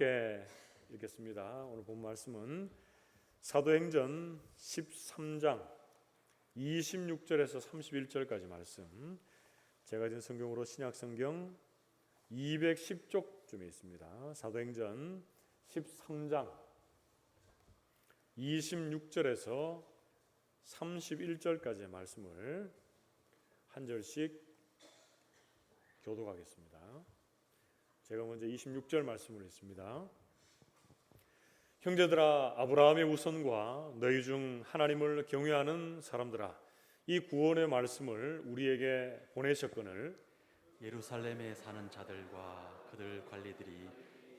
함께 읽겠습니다. 오늘 본 말씀은 사도행전 13장 26절에서 31절까지 말씀. 제가 든 성경으로 신약성경 210쪽쯤에 있습니다. 사도행전 13장 26절에서 31절까지의 말씀을 한 절씩 교독하겠습니다. 제가 먼저 26절 말씀을 읽습니다. 형제들아, 아브라함의 후손과 너희 중 하나님을 경외하는 사람들아, 이 구원의 말씀을 우리에게 보내셨거늘 예루살렘에 사는 자들과 그들 관리들이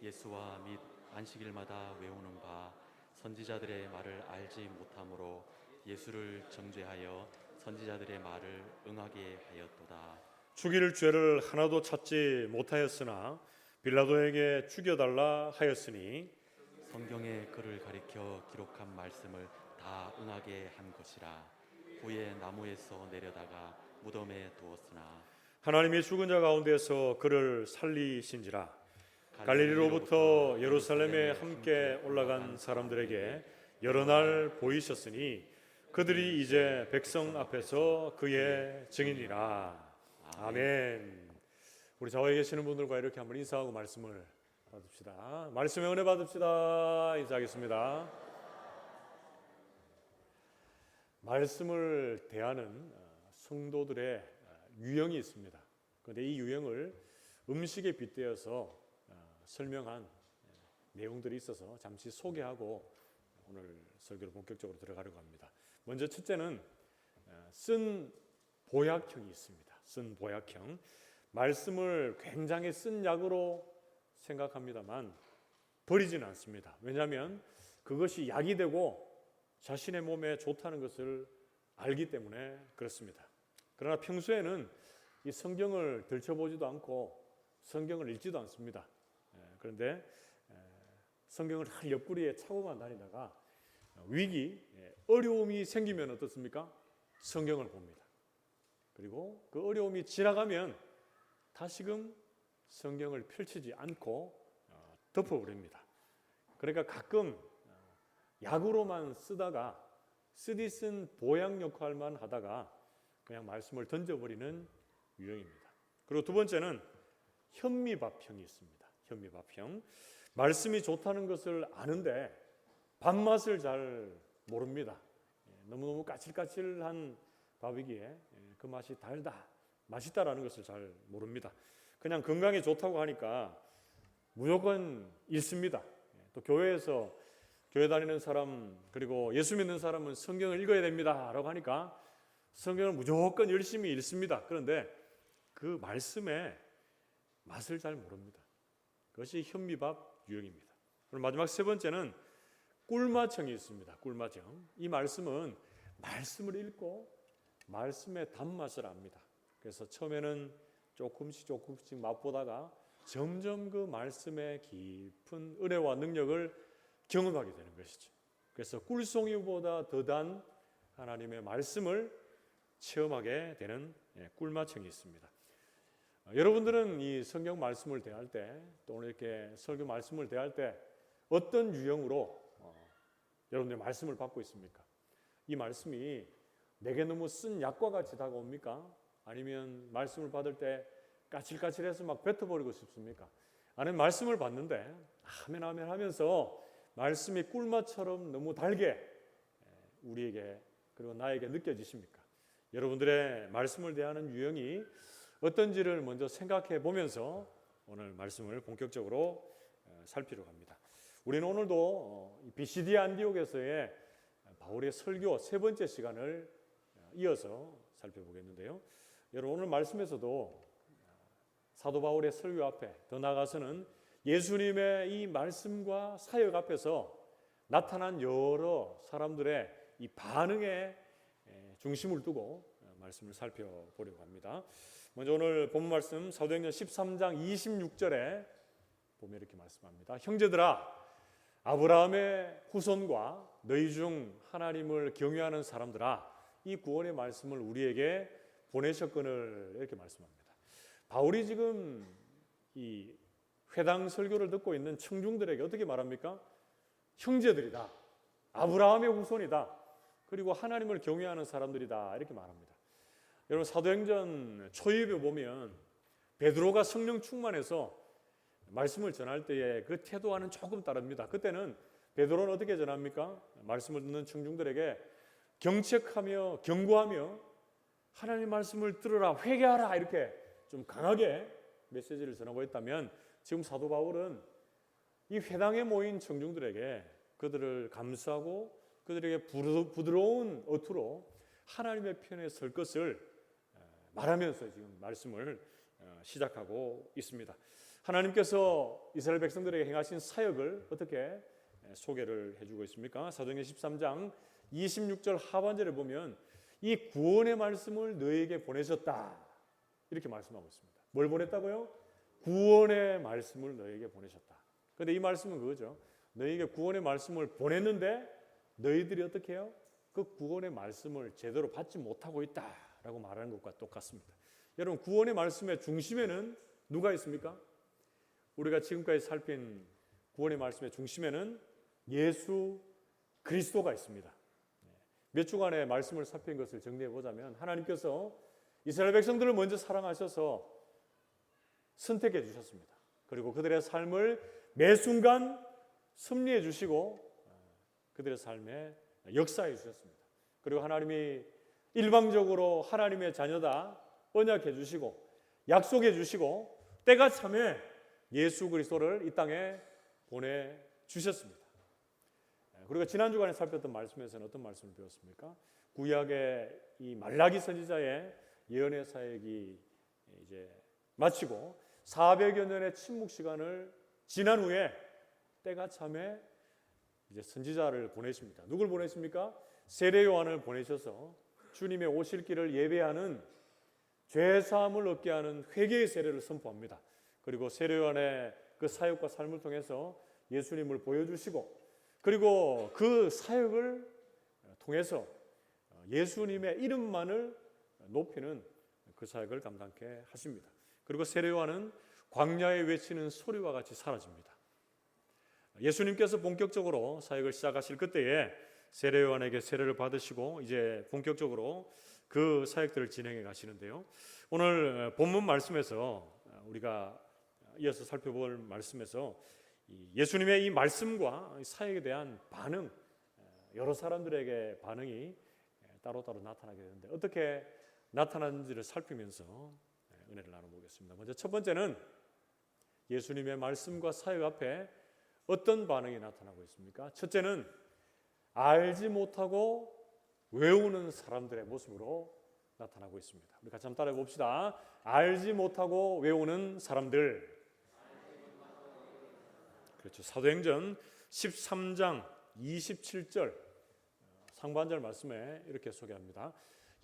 예수와 및 안식일마다 외우는 바 선지자들의 말을 알지 못하므로 예수를 정죄하여 선지자들의 말을 응하게 하였도다. 죽일 죄를 하나도 찾지 못하였으나 빌라도에게 죽여달라 하였으니 성경에 그를 가리켜 기록한 말씀을 다 응하게 한 것이라. 후에 나무에서 내려다가 무덤에 두었으나 하나님이 죽은 자 가운데서 그를 살리신지라. 갈릴리로부터 예루살렘에 함께 올라간 사람들에게 여러 날 보이셨으니 그들이 이제 백성 앞에서 그의 증인이라. 아멘. 우리 좌우에 계시는 분들과 이렇게 한번 인사하고 말씀을 받읍시다. 말씀의 은혜 받읍시다. 인사하겠습니다. 말씀을 대하는 성도들의 유형이 있습니다. 그런데 이 유형을 음식에 빗대어서 설명한 내용들이 있어서 잠시 소개하고 오늘 설교를 본격적으로 들어가려고 합니다. 먼저 첫째는 쓴 보약형이 있습니다. 쓴 보약형. 말씀을 굉장히 쓴 약으로 생각합니다만 버리지는 않습니다. 왜냐하면 그것이 약이 되고 자신의 몸에 좋다는 것을 알기 때문에 그렇습니다. 그러나 평소에는 이 성경을 들춰보지도 않고 성경을 읽지도 않습니다. 그런데 성경을 한 옆구리에 차고만 다니다가 위기, 어려움이 생기면 어떻습니까? 성경을 봅니다. 그리고 그 어려움이 지나가면 다시금 성경을 펼치지 않고 덮어버립니다. 그러니까 가끔 약으로만 쓰다가 쓰디쓴 보약 역할만 하다가 그냥 말씀을 던져버리는 유형입니다. 그리고 두 번째는 현미밥형이 있습니다. 현미밥형. 말씀이 좋다는 것을 아는데 밥맛을 잘 모릅니다. 너무너무 까칠까칠한 밥이기에 그 맛이 달다, 맛있다라는 것을 잘 모릅니다. 그냥 건강에 좋다고 하니까 무조건 읽습니다. 또 교회에서 교회 다니는 사람 그리고 예수 믿는 사람은 성경을 읽어야 됩니다 라고 하니까 성경을 무조건 열심히 읽습니다. 그런데 그 말씀의 맛을 잘 모릅니다. 그것이 현미밥 유형입니다. 그리고 마지막 세 번째는 꿀맛형이 있습니다. 꿀맛형. 이 말씀은 말씀을 읽고 말씀의 단맛을 압니다. 그래서 처음에는 조금씩 맛보다가 점점 그 말씀의 깊은 은혜와 능력을 경험하게 되는 것이죠. 그래서 꿀송이보다 더 단 하나님의 말씀을 체험하게 되는 꿀맛형이 있습니다. 여러분들은 이 성경 말씀을 대할 때, 또 오늘 이렇게 설교 말씀을 대할 때 어떤 유형으로 여러분들의 말씀을 받고 있습니까? 이 말씀이 내게 너무 쓴 약과 같이 다가옵니까? 아니면 말씀을 받을 때 까칠까칠해서 막 뱉어버리고 싶습니까? 아니면 말씀을 받는데 아멘 아멘 하면서 말씀이 꿀맛처럼 너무 달게 우리에게 그리고 나에게 느껴지십니까? 여러분들의 말씀을 대하는 유형이 어떤지를 먼저 생각해 보면서 오늘 말씀을 본격적으로 살피려고 합니다. 우리는 오늘도 비시디 안디옥에서의 바울의 설교 세 번째 시간을 이어서 살펴보겠는데요. 여러분 오늘 말씀에서도 사도 바울의 설교 앞에 더 나아가서는 예수님의 이 말씀과 사역 앞에서 나타난 여러 사람들의 이 반응에 중심을 두고 말씀을 살펴보려고 합니다. 먼저 오늘 본 말씀 사도행전 13장 26절에 보면 이렇게 말씀합니다. 형제들아, 아브라함의 후손과 너희 중 하나님을 경외하는 사람들아, 이 구원의 말씀을 우리에게 보내셨거늘 이렇게 말씀합니다. 바울이 지금 이 회당 설교를 듣고 있는 청중들에게 어떻게 말합니까? 형제들이다. 아브라함의 후손이다. 그리고 하나님을 경외하는 사람들이다. 이렇게 말합니다. 여러분 사도행전 초입에 보면 베드로가 성령 충만해서 말씀을 전할 때에 그 태도와는 조금 다릅니다. 그때는 베드로는 어떻게 전합니까? 말씀을 듣는 청중들에게 경책하며 경고하며 하나님의 말씀을 들으라 회개하라 이렇게 좀 강하게 메시지를 전하고 있다면 지금 사도 바울은 이 회당에 모인 청중들에게 그들을 감수하고 그들에게 부드러운 어투로 하나님의 편에 설 것을 말하면서 지금 말씀을 시작하고 있습니다. 하나님께서 이스라엘 백성들에게 행하신 사역을 어떻게 소개를 해주고 있습니까? 사도행전 13장 26절 하반절에 보면 이 구원의 말씀을 너희에게 보내셨다 이렇게 말씀하고 있습니다. 뭘 보냈다고요? 구원의 말씀을 너희에게 보내셨다. 그런데 이 말씀은 그거죠. 너희에게 구원의 말씀을 보냈는데 너희들이 어떻게 해요? 그 구원의 말씀을 제대로 받지 못하고 있다라고 말하는 것과 똑같습니다. 여러분 구원의 말씀의 중심에는 누가 있습니까? 우리가 지금까지 살핀 구원의 말씀의 중심에는 예수 그리스도가 있습니다. 몇 주간의 말씀을 살핀 것을 정리해 보자면 하나님께서 이스라엘 백성들을 먼저 사랑하셔서 선택해 주셨습니다. 그리고 그들의 삶을 매 순간 섭리해 주시고 그들의 삶에 역사해 주셨습니다. 그리고 하나님이 일방적으로 하나님의 자녀다 언약해 주시고 약속해 주시고 때가 참에 예수 그리스도를 이 땅에 보내주셨습니다. 그리고 지난 주간에 살폈던 말씀에서는 어떤 말씀을 배웠습니까? 구약의 이 말라기 선지자의 예언의 사역이 이제 마치고 400여 년의 침묵 시간을 지난 후에 때가 참에 이제 선지자를 보내십니다. 누굴 보내십니까? 세례 요한을 보내셔서 주님의 오실 길을 예배하는 죄 사함을 얻게 하는 회개의 세례를 선포합니다. 그리고 세례 요한의 그 사역과 삶을 통해서 예수님을 보여주시고 그리고 그 사역을 통해서 예수님의 이름만을 높이는 그 사역을 감당케 하십니다. 그리고 세례 요한은 광야에 외치는 소리와 같이 사라집니다. 예수님께서 본격적으로 사역을 시작하실 그때에 세례 요한에게 세례를 받으시고 이제 본격적으로 그 사역들을 진행해 가시는데요. 오늘 본문 말씀에서 우리가 이어서 살펴볼 말씀에서 예수님의 이 말씀과 사역에 대한 반응, 여러 사람들에게 반응이 따로따로 나타나게 되는데 어떻게 나타나는지를 살피면서 은혜를 나눠보겠습니다. 먼저 첫 번째는 예수님의 말씀과 사역 앞에 어떤 반응이 나타나고 있습니까? 첫째는 알지 못하고 외우는 사람들의 모습으로 나타나고 있습니다. 우리 같이 한번 따라해 봅시다. 알지 못하고 외우는 사람들. 그렇죠. 사도행전 13장 27절 상반절 말씀에 이렇게 소개합니다.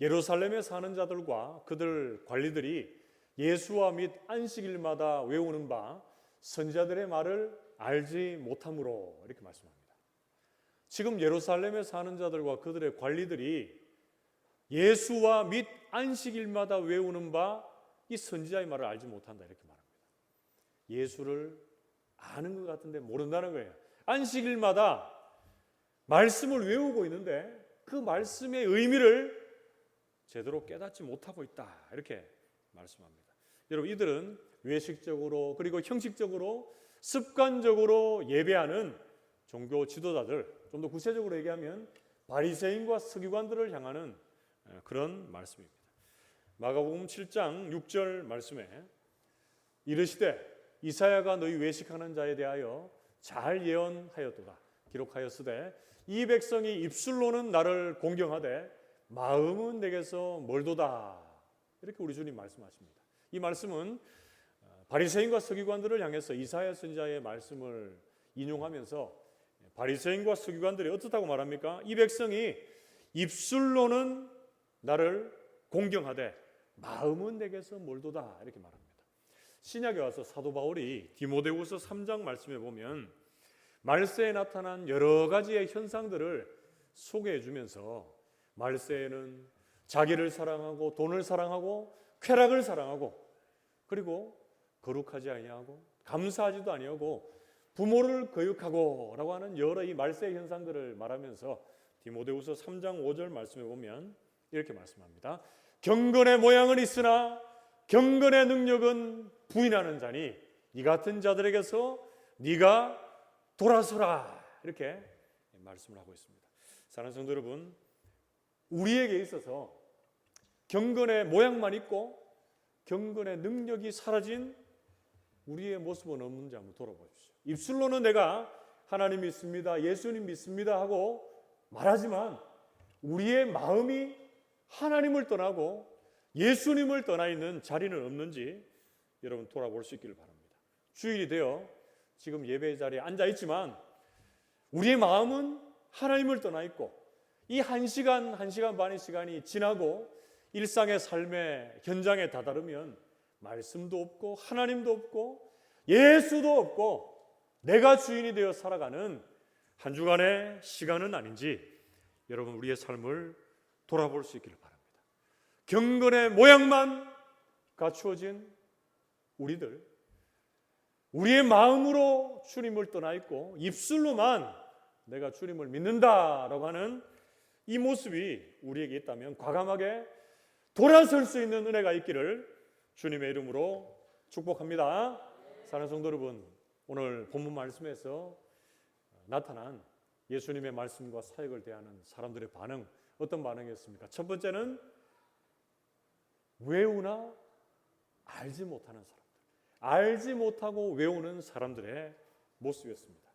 예루살렘에 사는 자들과 그들 관리들이 예수와 및 안식일마다 외우는 바 선지자들의 말을 알지 못함으로 이렇게 말씀합니다. 지금 예루살렘에 사는 자들과 그들의 관리들이 예수와 및 안식일마다 외우는 바 이 선지자의 말을 알지 못한다 이렇게 말합니다. 예수를 아는 것 같은데 모른다는 거예요. 안식일마다 말씀을 외우고 있는데 그 말씀의 의미를 제대로 깨닫지 못하고 있다 이렇게 말씀합니다. 여러분 이들은 외식적으로 그리고 형식적으로 습관적으로 예배하는 종교 지도자들, 좀 더 구체적으로 얘기하면 바리새인과 서기관들을 향하는 그런 말씀입니다. 마가복음 7장 6절 말씀에 이르시되 이사야가 너희 외식하는 자에 대하여 잘 예언하였도다. 기록하였으되 이 백성이 입술로는 나를 공경하되 마음은 내게서 멀도다. 이렇게 우리 주님 말씀하십니다. 이 말씀은 바리새인과 서기관들을 향해서 이사야 선지자의 말씀을 인용하면서 바리새인과 서기관들이 어떻다고 말합니까? 이 백성이 입술로는 나를 공경하되 마음은 내게서 멀도다 이렇게 말합니다. 신약에 와서 사도 바울이 디모데후서 3장 말씀에 보면 말세에 나타난 여러 가지의 현상들을 소개해 주면서 말세에는 자기를 사랑하고 돈을 사랑하고 쾌락을 사랑하고 그리고 거룩하지 아니하고 감사하지도 아니하고 부모를 거역하고라고 하는 여러 이 말세 현상들을 말하면서 디모데후서 3장 5절 말씀에 보면 이렇게 말씀합니다. 경건의 모양은 있으나 경건의 능력은 부인하는 자니 이 같은 자들에게서 네가 돌아서라, 이렇게 말씀을 하고 있습니다. 사랑하는 성도 여러분, 우리에게 있어서 경건의 모양만 있고 경건의 능력이 사라진 우리의 모습은 없는지 한번 돌아보십시오. 입술로는 내가 하나님 믿습니다, 예수님 믿습니다 하고 말하지만 우리의 마음이 하나님을 떠나고 예수님을 떠나 있는 자리는 없는지 여러분 돌아볼 수 있기를 바랍니다. 주일이 되어 지금 예배 자리에 앉아 있지만 우리의 마음은 하나님을 떠나 있고 이 1시간, 1시간 반의 시간이 지나고 일상의 삶의 현장에 다다르면 말씀도 없고 하나님도 없고 예수도 없고 내가 주인이 되어 살아가는 한 주간의 시간은 아닌지 여러분 우리의 삶을 돌아볼 수 있기를 바랍니다. 경건의 모양만 갖추어진 우리들, 우리의 마음으로 주님을 떠나 있고 입술로만 내가 주님을 믿는다라고 하는 이 모습이 우리에게 있다면 과감하게 돌아설 수 있는 은혜가 있기를 주님의 이름으로 축복합니다. 사랑하는 성도 여러분, 오늘 본문 말씀에서 나타난 예수님의 말씀과 사역을 대하는 사람들의 반응, 어떤 반응이었습니까? 첫 번째는 외우나 알지 못하는 사람들, 알지 못하고 외우는 사람들의 모습이었습니다.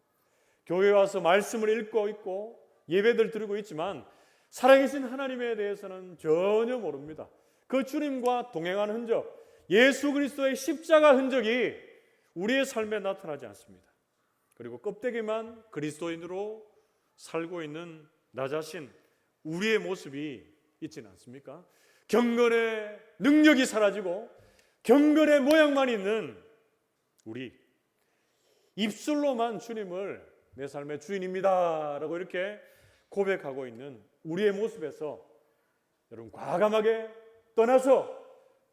교회에 와서 말씀을 읽고 있고 예배들 드리고 있지만 살아계신 하나님에 대해서는 전혀 모릅니다. 그 주님과 동행하는 흔적, 예수 그리스도의 십자가 흔적이 우리의 삶에 나타나지 않습니다. 그리고 껍데기만 그리스도인으로 살고 있는 나 자신, 우리의 모습이 있지는 않습니까? 경건의 능력이 사라지고 경건의 모양만 있는 우리, 입술로만 주님을 내 삶의 주인입니다 라고 이렇게 고백하고 있는 우리의 모습에서 여러분 과감하게 떠나서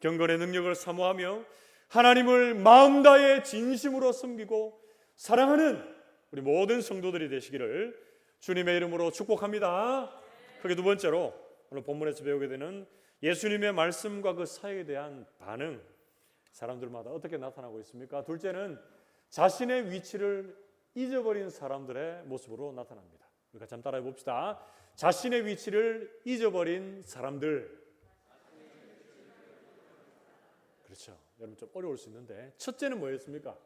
경건의 능력을 사모하며 하나님을 마음 다해 진심으로 섬기고 사랑하는 우리 모든 성도들이 되시기를 주님의 이름으로 축복합니다. 그게 두 번째로 오늘 본문에서 배우게 되는 예수님의 말씀과 그 사역에 대한 반응, 사람들마다 어떻게 나타나고 있습니까? 둘째는 자신의 위치를 잊어버린 사람들의 모습으로 나타납니다. 우리가 참 따라해 봅시다. 자신의 위치를 잊어버린 사람들. 그렇죠. 여러분 좀 어려울 수 있는데 첫째는 뭐였습니까?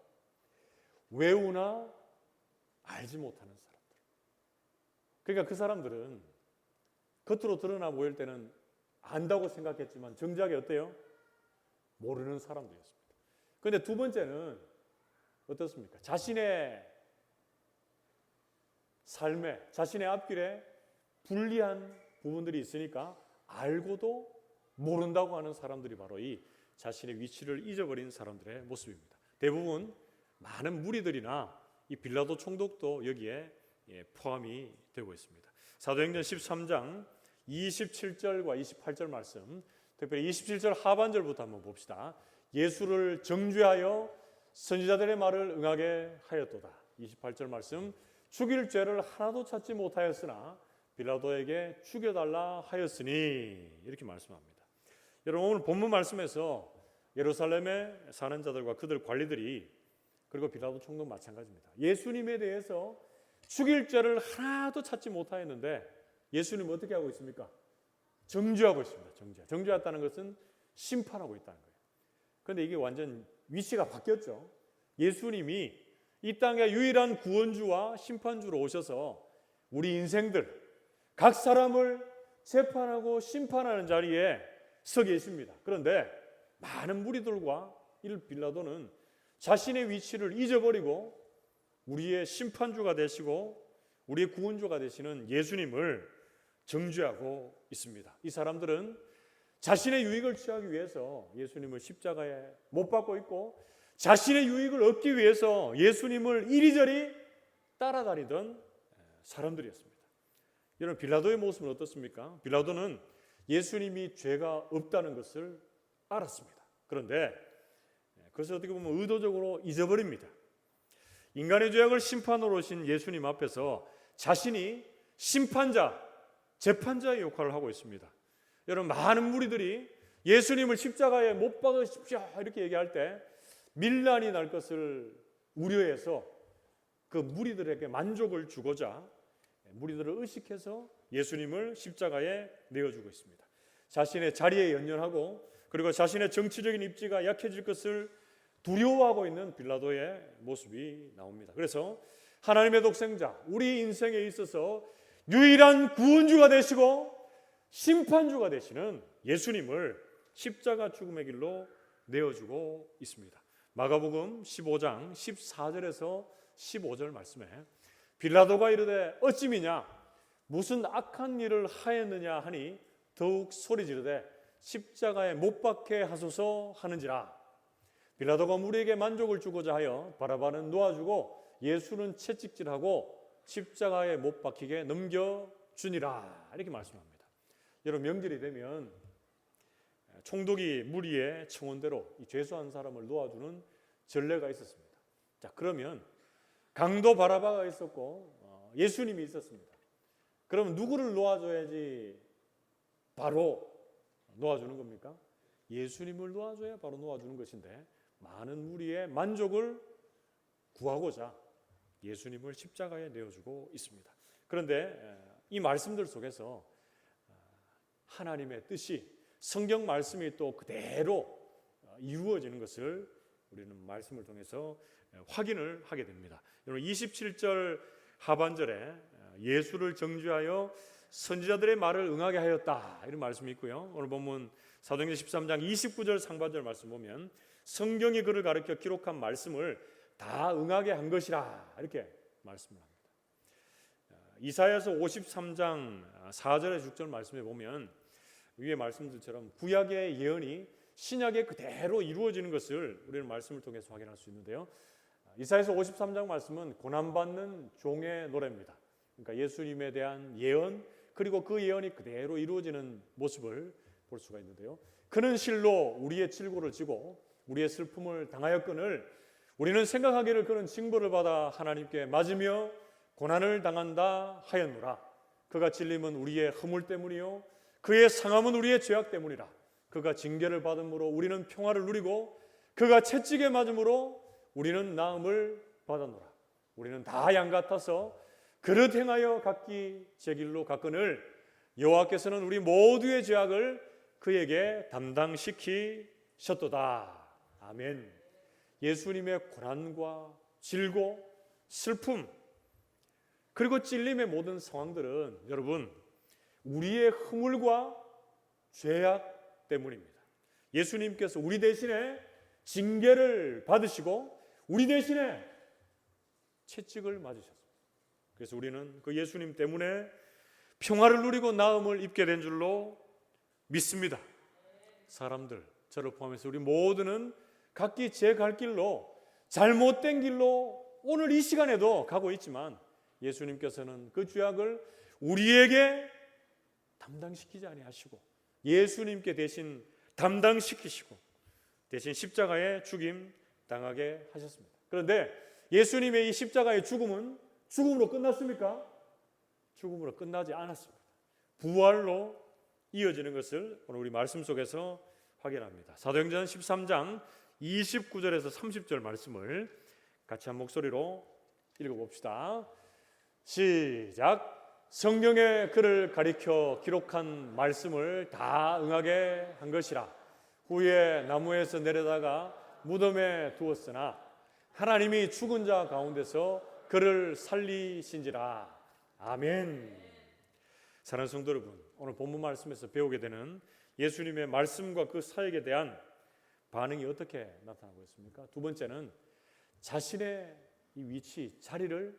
외우나 알지 못하는 사람들. 그러니까 그 사람들은 겉으로 드러나 보일 때는 안다고 생각했지만 정작에 어때요? 모르는 사람들이었습니다. 그런데 두 번째는 어떻습니까? 자신의 삶에, 자신의 앞길에 불리한 부분들이 있으니까 알고도 모른다고 하는 사람들이 바로 이 자신의 위치를 잊어버린 사람들의 모습입니다. 대부분 많은 무리들이나 이 빌라도 총독도 여기에 포함이 되고 있습니다. 사도행전 13장 27절과 28절 말씀, 특별히 27절 하반절부터 한번 봅시다. 예수를 정죄하여 선지자들의 말을 응하게 하였도다. 28절 말씀, 죽일 죄를 하나도 찾지 못하였으나 빌라도에게 죽여달라 하였으니, 이렇게 말씀합니다. 여러분 오늘 본문 말씀에서 예루살렘에 사는 자들과 그들 관리들이, 그리고 빌라도 총독 마찬가지입니다. 예수님에 대해서 죽일 죄를 하나도 찾지 못하였는데 예수님은 어떻게 하고 있습니까? 정죄하고 있습니다. 정죄했다는 것은 심판하고 있다는 거예요. 그런데 이게 완전 위치가 바뀌었죠. 예수님이 이 땅의 유일한 구원주와 심판주로 오셔서 우리 인생들, 각 사람을 재판하고 심판하는 자리에 서 계십니다. 그런데 많은 무리들과 이 빌라도는 자신의 위치를 잊어버리고 우리의 심판주가 되시고 우리의 구원주가 되시는 예수님을 정죄하고 있습니다. 이 사람들은 자신의 유익을 취하기 위해서 예수님을 십자가에 못 박고 있고 자신의 유익을 얻기 위해서 예수님을 이리저리 따라다니던 사람들이었습니다. 여러분 빌라도의 모습은 어떻습니까? 빌라도는 예수님이 죄가 없다는 것을 알았습니다. 그런데 그래서 어떻게 보면 의도적으로 잊어버립니다. 인간의 죄악을 심판으로 오신 예수님 앞에서 자신이 심판자, 재판자의 역할을 하고 있습니다. 여러분, 많은 무리들이 예수님을 십자가에 못 박으십시오 이렇게 얘기할 때 밀란이 날 것을 우려해서 그 무리들에게 만족을 주고자 무리들을 의식해서 예수님을 십자가에 내어주고 있습니다. 자신의 자리에 연연하고 그리고 자신의 정치적인 입지가 약해질 것을 두려워하고 있는 빌라도의 모습이 나옵니다. 그래서 하나님의 독생자, 우리 인생에 있어서 유일한 구원주가 되시고 심판주가 되시는 예수님을 십자가 죽음의 길로 내어주고 있습니다. 마가복음 15장 14절에서 15절 말씀에 빌라도가 이르되 어찌미냐 무슨 악한 일을 하였느냐 하니 더욱 소리 지르되 십자가에 못 박게 하소서 하는지라. 빌라도가 무리에게 만족을 주고자 하여 바라바는 놓아주고 예수는 채찍질하고 십자가에 못 박히게 넘겨주니라 이렇게 말씀합니다. 여러분, 명절이 되면 총독이 무리의 청원대로 이 죄수한 사람을 놓아주는 전례가 있었습니다. 자, 그러면 강도 바라바가 있었고 예수님이 있었습니다. 그럼 누구를 놓아줘야지 바로 놓아주는 겁니까? 예수님을 놓아줘야 바로 놓아주는 것인데 많은 무리의 만족을 구하고자 예수님을 십자가에 내어주고 있습니다. 그런데 이 말씀들 속에서 하나님의 뜻이 성경 말씀이 또 그대로 이루어지는 것을 우리는 말씀을 통해서 확인을 하게 됩니다. 여러분, 27절 하반절에 예수를 정죄하여 선지자들의 말을 응하게 하였다 이런 말씀이 있고요. 오늘 본문 사도행전 13장 29절 상반절 말씀 보면 성경이 그를 가르쳐 기록한 말씀을 다 응하게 한 것이라 이렇게 말씀을 합니다. 이사야서 53장 4절에 6절 말씀에 보면 위에 말씀들처럼 구약의 예언이 신약에 그대로 이루어지는 것을 우리는 말씀을 통해서 확인할 수 있는데요. 이사야서 53장 말씀은 고난받는 종의 노래입니다. 그러니까 예수님에 대한 예언 그리고 그 예언이 그대로 이루어지는 모습을 볼 수가 있는데요. 그는 실로 우리의 질고를 지고 우리의 슬픔을 당하였거늘 우리는 생각하기를 그는 징벌을 받아 하나님께 맞으며 고난을 당한다 하였노라. 그가 찔림은 우리의 허물 때문이요 그의 상함은 우리의 죄악 때문이라. 그가 징계를 받음으로 우리는 평화를 누리고 그가 채찍에 맞음으로 우리는 나음을 받았노라. 우리는 다 양 같아서 그릇 행하여 각기 제 길로 갔거늘 여호와께서는 우리 모두의 죄악을 그에게 담당시키셨도다. 아멘. 예수님의 고난과 질고 슬픔 그리고 찔림의 모든 상황들은 여러분 우리의 허물과 죄악 때문입니다. 예수님께서 우리 대신에 징계를 받으시고 우리 대신에 채찍을 맞으셨습니다. 그래서 우리는 그 예수님 때문에 평화를 누리고 나음을 입게 된 줄로 믿습니다. 사람들, 저를 포함해서 우리 모두는 각기 제 갈 길로 잘못된 길로 오늘 이 시간에도 가고 있지만 예수님께서는 그 죄악을 우리에게 담당시키지 아니하시고 예수님께 대신 담당시키시고 대신 십자가에 죽임 당하게 하셨습니다. 그런데 예수님의 이 십자가의 죽음은 죽음으로 끝났습니까? 죽음으로 끝나지 않았습니다. 부활로 이어지는 것을 오늘 우리 말씀 속에서 확인합니다. 사도행전 13장 29절에서 30절 말씀을 같이 한 목소리로 읽어봅시다. 시작. 성경에 그를 가리켜 기록한 말씀을 다 응하게 한 것이라. 후에 나무에서 내려다가 무덤에 두었으나 하나님이 죽은 자 가운데서 그를 살리신지라. 아멘. 사랑하는 성도 여러분, 오늘 본문 말씀에서 배우게 되는 예수님의 말씀과 그 사역에 대한 반응이 어떻게 나타나고 있습니까? 두 번째는 자신의 이 위치, 자리를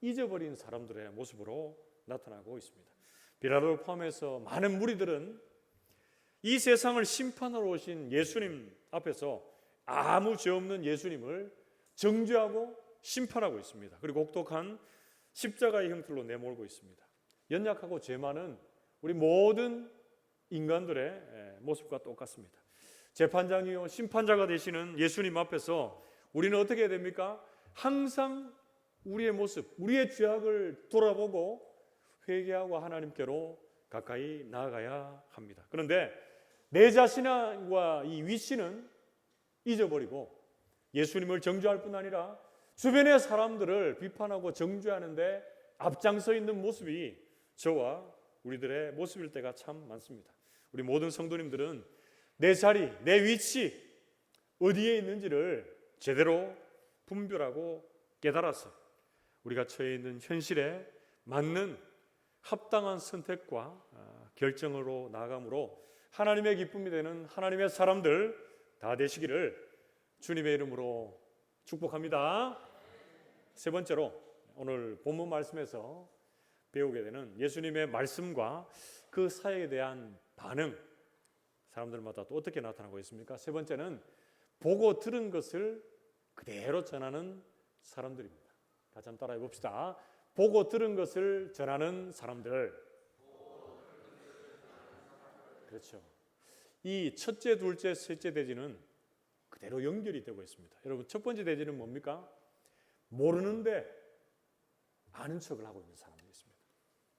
잊어버린 사람들의 모습으로 나타나고 있습니다. 빌라도를 포함해서 많은 무리들은 이 세상을 심판하러 오신 예수님 앞에서 아무 죄 없는 예수님을 정죄하고 심판하고 있습니다. 그리고 혹독한 십자가의 형틀로 내몰고 있습니다. 연약하고 죄 많은 우리 모든 인간들의 모습과 똑같습니다. 재판장이요 심판자가 되시는 예수님 앞에서 우리는 어떻게 해야 됩니까? 항상 우리의 모습, 우리의 죄악을 돌아보고 회개하고 하나님께로 가까이 나아가야 합니다. 그런데 내 자신과 이 위치는 잊어버리고 예수님을 정죄할 뿐 아니라 주변의 사람들을 비판하고 정죄하는데 앞장서 있는 모습이 저와 우리들의 모습일 때가 참 많습니다. 우리 모든 성도님들은 내 자리, 내 위치 어디에 있는지를 제대로 분별하고 깨달아서 우리가 처해 있는 현실에 맞는 합당한 선택과 결정으로 나아감으로 하나님의 기쁨이 되는 하나님의 사람들 다 되시기를 주님의 이름으로 축복합니다. 세 번째로 오늘 본문 말씀에서 배우게 되는 예수님의 말씀과 그 사역에 대한 반응, 사람들마다 또 어떻게 나타나고 있습니까? 세 번째는 보고 들은 것을 그대로 전하는 사람들입니다. 다시 한번 따라해 봅시다. 보고 들은 것을 전하는 사람들. 그렇죠. 이 첫째, 둘째, 셋째 대지는 그대로 연결이 되고 있습니다. 여러분, 첫 번째 대지는 뭡니까? 모르는데 아는 척을 하고 있는 사람들이 있습니다.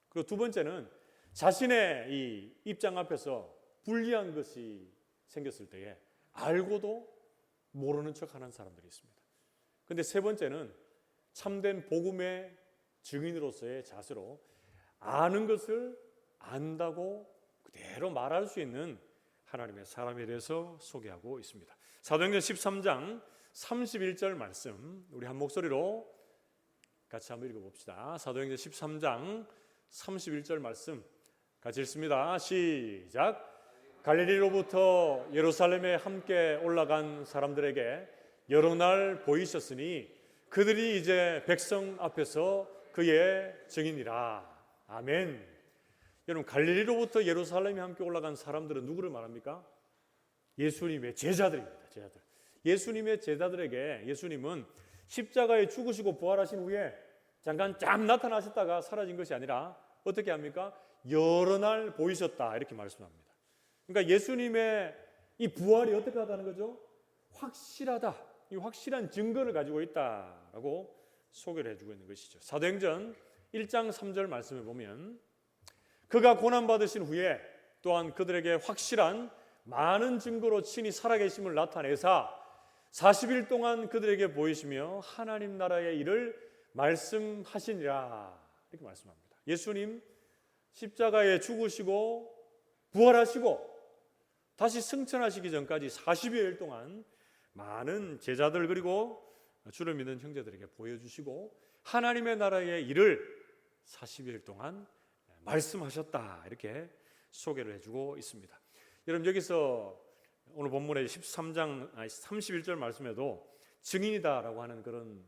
그리고 두 번째는 자신의 이 입장 앞에서 불리한 것이 생겼을 때에 알고도 모르는 척하는 사람들이 있습니다. 그런데 세 번째는 참된 복음의 증인으로서의 자세로 아는 것을 안다고 그대로 말할 수 있는 하나님의 사람에 대해서 소개하고 있습니다. 사도행전 13장 31절 말씀 우리 한 목소리로 같이 한번 읽어봅시다. 사도행전 13장 31절 말씀 같이 읽습니다. 시작. 갈릴리로부터 예루살렘에 함께 올라간 사람들에게 여러 날 보이셨으니 그들이 이제 백성 앞에서 그의 증인이라. 아멘. 여러분, 갈릴리로부터 예루살렘에 함께 올라간 사람들은 누구를 말합니까? 예수님의 제자들입니다. 제자들. 예수님의 제자들에게 예수님은 십자가에 죽으시고 부활하신 후에 잠깐 짬 나타나셨다가 사라진 것이 아니라 어떻게 합니까? 여러 날 보이셨다 이렇게 말씀합니다. 그러니까 예수님의 이 부활이 어떻게 하다는 거죠? 확실하다. 이 확실한 증거를 가지고 있다라고 소개를 해주고 있는 것이죠. 사도행전 1장 3절 말씀에 보면 그가 고난받으신 후에 또한 그들에게 확실한 많은 증거로 친히 살아계심을 나타내사 40일 동안 그들에게 보이시며 하나님 나라의 일을 말씀하시니라 이렇게 말씀합니다. 예수님 십자가에 죽으시고 부활하시고 다시 승천하시기 전까지 40여일 동안 많은 제자들 그리고 주를 믿는 형제들에게 보여주시고 하나님의 나라의 일을 40일 동안 말씀하셨다 이렇게 소개를 해주고 있습니다. 여러분, 여기서 오늘 본문의 13장 31절 말씀에도 증인이다라고 하는 그런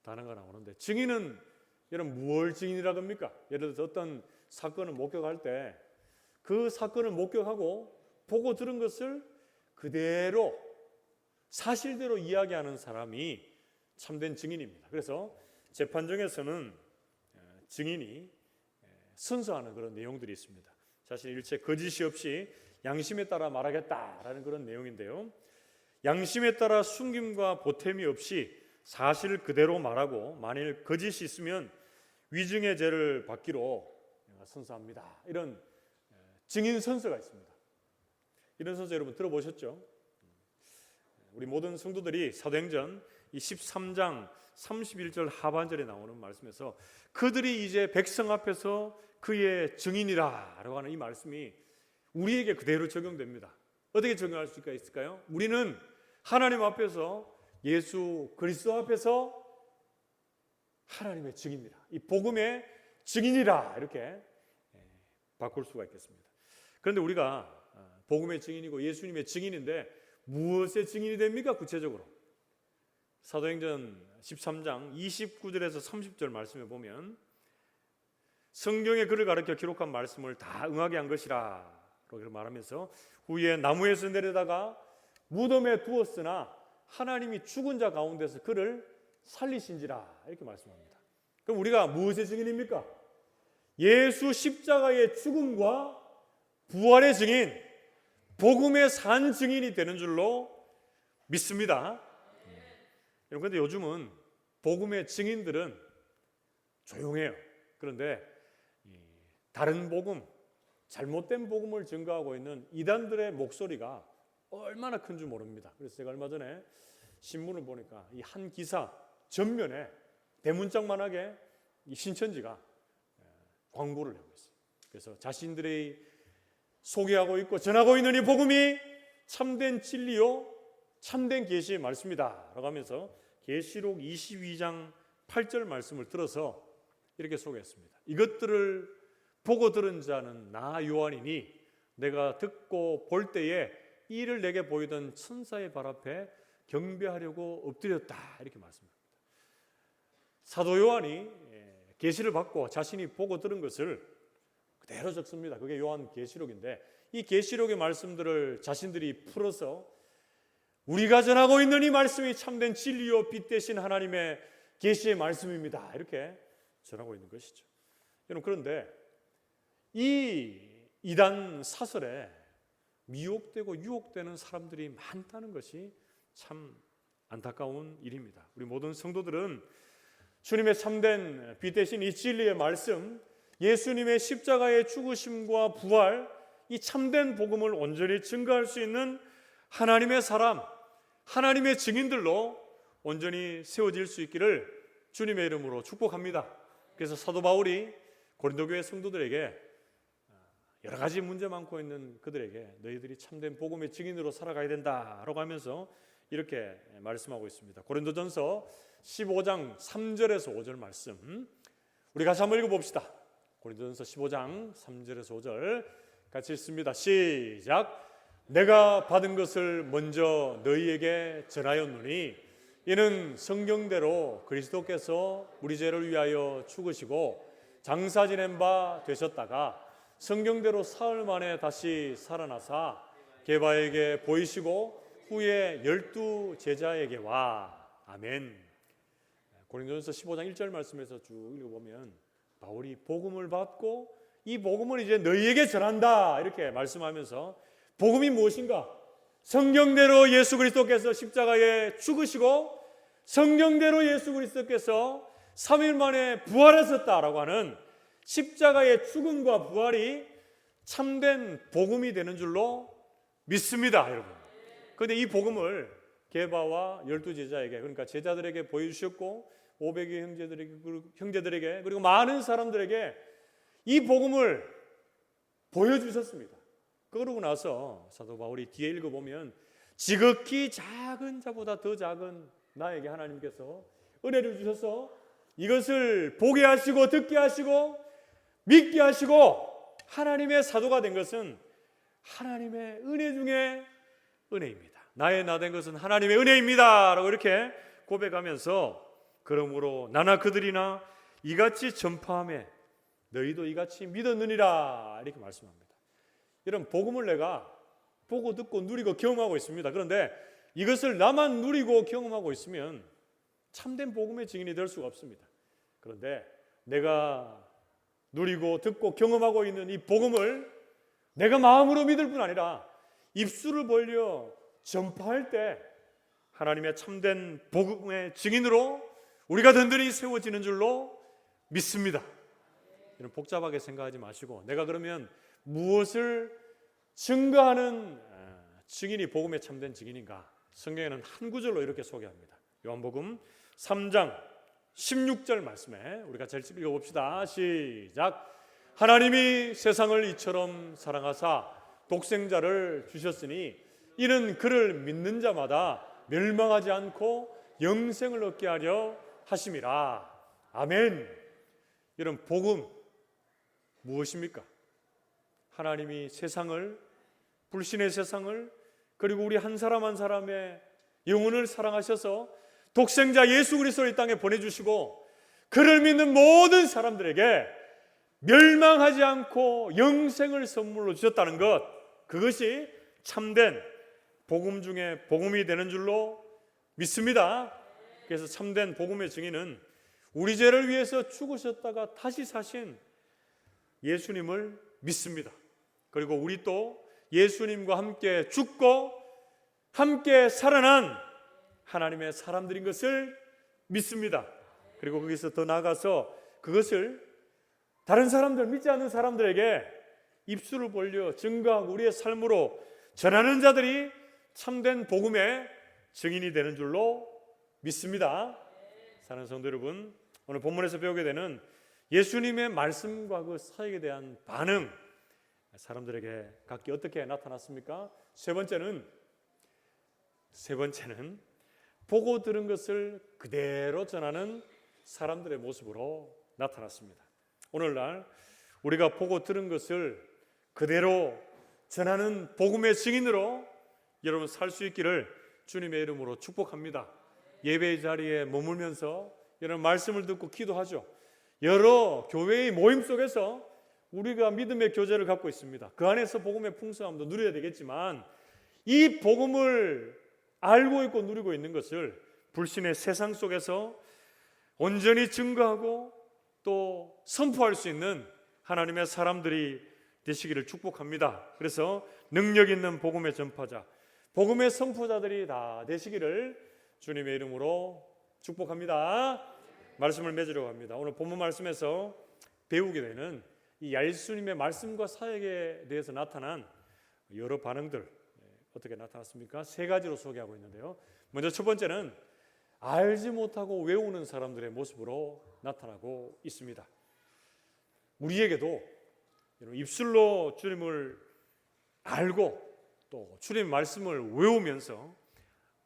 단어가 나오는데, 증인은 여러분 무엇을 증인이라고 합니까? 예를 들어서 어떤 사건을 목격할 때 그 사건을 목격하고 보고 들은 것을 그대로 사실대로 이야기하는 사람이 참된 증인입니다. 그래서 재판정에서는 증인이 선서하는 그런 내용들이 있습니다. 자신의 일체 거짓이 없이 양심에 따라 말하겠다라는 그런 내용인데요. 양심에 따라 숨김과 보탬이 없이 사실 그대로 말하고 만일 거짓이 있으면 위증의 죄를 받기로 선서합니다. 이런 증인 선서가 있습니다. 이런 선서 여러분 들어보셨죠? 우리 모든 성도들이 사도행전 이 13장 31절 하반절에 나오는 말씀에서 그들이 이제 백성 앞에서 그의 증인이라 라고 하는 이 말씀이 우리에게 그대로 적용됩니다. 어떻게 적용할 수 있을까요? 우리는 하나님 앞에서 예수 그리스도 앞에서 하나님의 증인이라, 이 복음의 증인이라 이렇게 바꿀 수가 있겠습니다. 그런데 우리가 복음의 증인이고 예수님의 증인인데 무엇의 증인이 됩니까? 구체적으로 사도행전 13장 29절에서 30절 말씀에 보면 성경에 그를 가르쳐 기록한 말씀을 다 응하게 한 것이라 라고 말하면서 후에 나무에서 내려다가 무덤에 두었으나 하나님이 죽은 자 가운데서 그를 살리신지라 이렇게 말씀합니다. 그럼 우리가 무엇의 증인입니까? 예수 십자가의 죽음과 부활의 증인, 복음의 산 증인이 되는 줄로 믿습니다. 그런데 요즘은 복음의 증인들은 조용해요. 그런데 다른 복음, 잘못된 복음을 증거하고 있는 이단들의 목소리가 얼마나 큰 줄 모릅니다. 그래서 제가 얼마 전에 신문을 보니까 이 한 기사 전면에 대문짝만하게 이 신천지가 광고를 하고 있어요. 그래서 자신들이 소개하고 있고 전하고 있는 이 복음이 참된 진리요 참된 계시의 말씀이다 라고 하면서 계시록 22장 8절 말씀을 들어서 이렇게 소개했습니다. 이것들을 보고 들은 자는 나 요한이니 내가 듣고 볼 때에 이를 내게 보이던 천사의 발 앞에 경배하려고 엎드렸다 이렇게 말씀합니다. 사도 요한이 계시를 받고 자신이 보고 들은 것을 그대로 적습니다. 그게 요한 계시록인데 이 계시록의 말씀들을 자신들이 풀어서 우리가 전하고 있는 이 말씀이 참된 진리요 빛 대신 하나님의 계시의 말씀입니다. 이렇게 전하고 있는 것이죠. 여러분 그런데 이 이단 사설에 미혹되고 유혹되는 사람들이 많다는 것이 참 안타까운 일입니다. 우리 모든 성도들은 주님의 참된 빛 대신 이 진리의 말씀, 예수님의 십자가의 죽으심과 부활, 이 참된 복음을 온전히 증거할 수 있는 하나님의 사람, 하나님의 증인들로 온전히 세워질 수 있기를 주님의 이름으로 축복합니다. 그래서 사도 바울이 고린도 교회 성도들에게 여러 가지 문제 많고 있는 그들에게 너희들이 참된 복음의 증인으로 살아가야 된다라고 하면서 이렇게 말씀하고 있습니다. 고린도전서 15장 3절에서 5절 말씀 우리 같이 한번 읽어봅시다. 고린도전서 15장 3절에서 5절 같이 읽습니다. 시작. 내가 받은 것을 먼저 너희에게 전하였노니 이는 성경대로 그리스도께서 우리 죄를 위하여 죽으시고 장사 지낸 바 되셨다가 성경대로 사흘 만에 다시 살아나사 게바에게 보이시고 후에 12 제자에게 와. 아멘. 고린도전서 15장 1절 말씀에서 쭉 읽어보면 바울이 복음을 받고 이 복음을 이제 너희에게 전한다 이렇게 말씀하면서 복음이 무엇인가? 성경대로 예수 그리스도께서 십자가에 죽으시고 성경대로 예수 그리스도께서 3일 만에 부활하셨다라고 하는 십자가의 죽음과 부활이 참된 복음이 되는 줄로 믿습니다, 여러분. 그런데 이 복음을 게바와 12 제자에게, 그러니까 제자들에게 보여주셨고 500의 형제들에게 그리고 많은 사람들에게 이 복음을 보여주셨습니다. 그러고 나서 사도 바울이 뒤에 읽어보면 지극히 작은 자보다 더 작은 나에게 하나님께서 은혜를 주셔서 이것을 보게 하시고 듣게 하시고 믿게 하시고 하나님의 사도가 된 것은 하나님의 은혜 중에 은혜입니다. 나의 나 된 것은 하나님의 은혜입니다 라고 이렇게 고백하면서 그러므로 나나 그들이나 이같이 전파하며 너희도 이같이 믿었느니라 이렇게 말씀합니다. 이런 복음을 내가 보고 듣고 누리고 경험하고 있습니다. 그런데 이것을 나만 누리고 경험하고 있으면 참된 복음의 증인이 될 수가 없습니다. 그런데 내가 누리고 듣고 경험하고 있는 이 복음을 내가 마음으로 믿을 뿐 아니라 입술을 벌려 전파할 때 하나님의 참된 복음의 증인으로 우리가 든든히 세워지는 줄로 믿습니다. 이런 복잡하게 생각하지 마시고 내가 그러면 무엇을 증거하는 증인이 복음에 참된 증인인가? 성경에는 한 구절로 이렇게 소개합니다. 요한복음 3장 16절 말씀에 우리가 잘 읽어봅시다. 시작. 하나님이 세상을 이처럼 사랑하사 독생자를 주셨으니 이는 그를 믿는 자마다 멸망하지 않고 영생을 얻게 하려 하심이라. 아멘. 이런 복음 무엇입니까? 하나님이 세상을, 불신의 세상을, 그리고 우리 한 사람 한 사람의 영혼을 사랑하셔서 독생자 예수 그리스도를 이 땅에 보내주시고 그를 믿는 모든 사람들에게 멸망하지 않고 영생을 선물로 주셨다는 것, 그것이 참된 복음 중에 복음이 되는 줄로 믿습니다. 그래서 참된 복음의 증인은 우리 죄를 위해서 죽으셨다가 다시 사신 예수님을 믿습니다. 그리고 우리 또 예수님과 함께 죽고 함께 살아난 하나님의 사람들인 것을 믿습니다. 그리고 거기서 더 나아가서 그것을 다른 사람들, 믿지 않는 사람들에게 입술을 벌려 증거하고 우리의 삶으로 전하는 자들이 참된 복음의 증인이 되는 줄로 믿습니다. 사랑하는 성도 여러분, 오늘 본문에서 배우게 되는 예수님의 말씀과 그 사역에 대한 반응, 사람들에게 각기 어떻게 나타났습니까? 세 번째는 보고 들은 것을 그대로 전하는 사람들의 모습으로 나타났습니다. 오늘날 우리가 보고 들은 것을 그대로 전하는 복음의 증인으로 여러분 살 수 있기를 주님의 이름으로 축복합니다. 예배의 자리에 머물면서 여러분 말씀을 듣고 기도하죠. 여러 교회의 모임 속에서 우리가 믿음의 교제를 갖고 있습니다. 그 안에서 복음의 풍성함도 누려야 되겠지만 이 복음을 알고 있고 누리고 있는 것을 불신의 세상 속에서 온전히 증거하고 또 선포할 수 있는 하나님의 사람들이 되시기를 축복합니다. 그래서 능력 있는 복음의 전파자, 복음의 선포자들이 다 되시기를 주님의 이름으로 축복합니다. 말씀을 맺으려고 합니다. 오늘 본문 말씀에서 배우게 되는 이 예수님의 말씀과 사역에 대해서 나타난 여러 반응들 어떻게 나타났습니까? 세 가지로 소개하고 있는데요. 먼저 첫 번째는 알지 못하고 외우는 사람들의 모습으로 나타나고 있습니다. 우리에게도 입술로 주님을 알고 또 주님의 말씀을 외우면서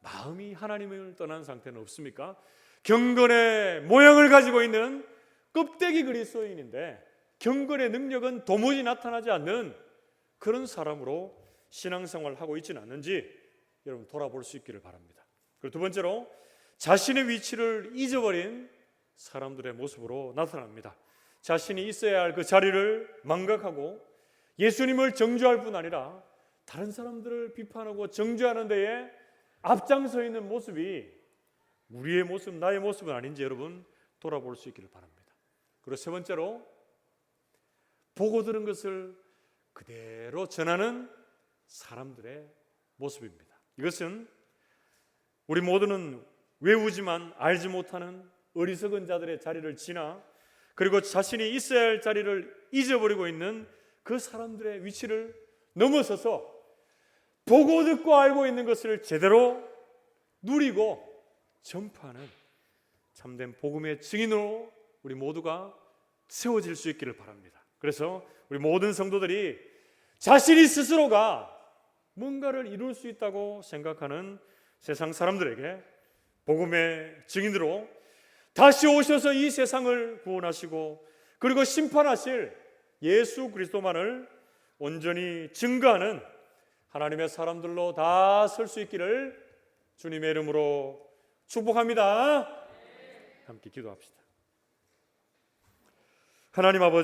마음이 하나님을 떠난 상태는 없습니까? 경건의 모양을 가지고 있는 껍데기 그리스도인인데 경건의 능력은 도무지 나타나지 않는 그런 사람으로 신앙생활을 하고 있지는 않는지 여러분 돌아볼 수 있기를 바랍니다. 그리고 두 번째로 자신의 위치를 잊어버린 사람들의 모습으로 나타납니다. 자신이 있어야 할 그 자리를 망각하고 예수님을 정죄할 뿐 아니라 다른 사람들을 비판하고 정죄하는 데에 앞장서 있는 모습이 우리의 모습, 나의 모습은 아닌지 여러분 돌아볼 수 있기를 바랍니다. 그리고 세 번째로 보고 들은 것을 그대로 전하는 사람들의 모습입니다. 이것은 우리 모두는 외우지만 알지 못하는 어리석은 자들의 자리를 지나 그리고 자신이 있어야 할 자리를 잊어버리고 있는 그 사람들의 위치를 넘어서서 보고 듣고 알고 있는 것을 제대로 누리고 전파하는 참된 복음의 증인으로 우리 모두가 세워질 수 있기를 바랍니다. 그래서 우리 모든 성도들이 자신이 스스로가 뭔가를 이룰 수 있다고 생각하는 세상 사람들에게 복음의 증인으로 다시 오셔서 이 세상을 구원하시고 그리고 심판하실 예수 그리스도만을 온전히 증거하는 하나님의 사람들로 다 설 수 있기를 주님의 이름으로 축복합니다. 함께 기도합시다. 하나님 아버지,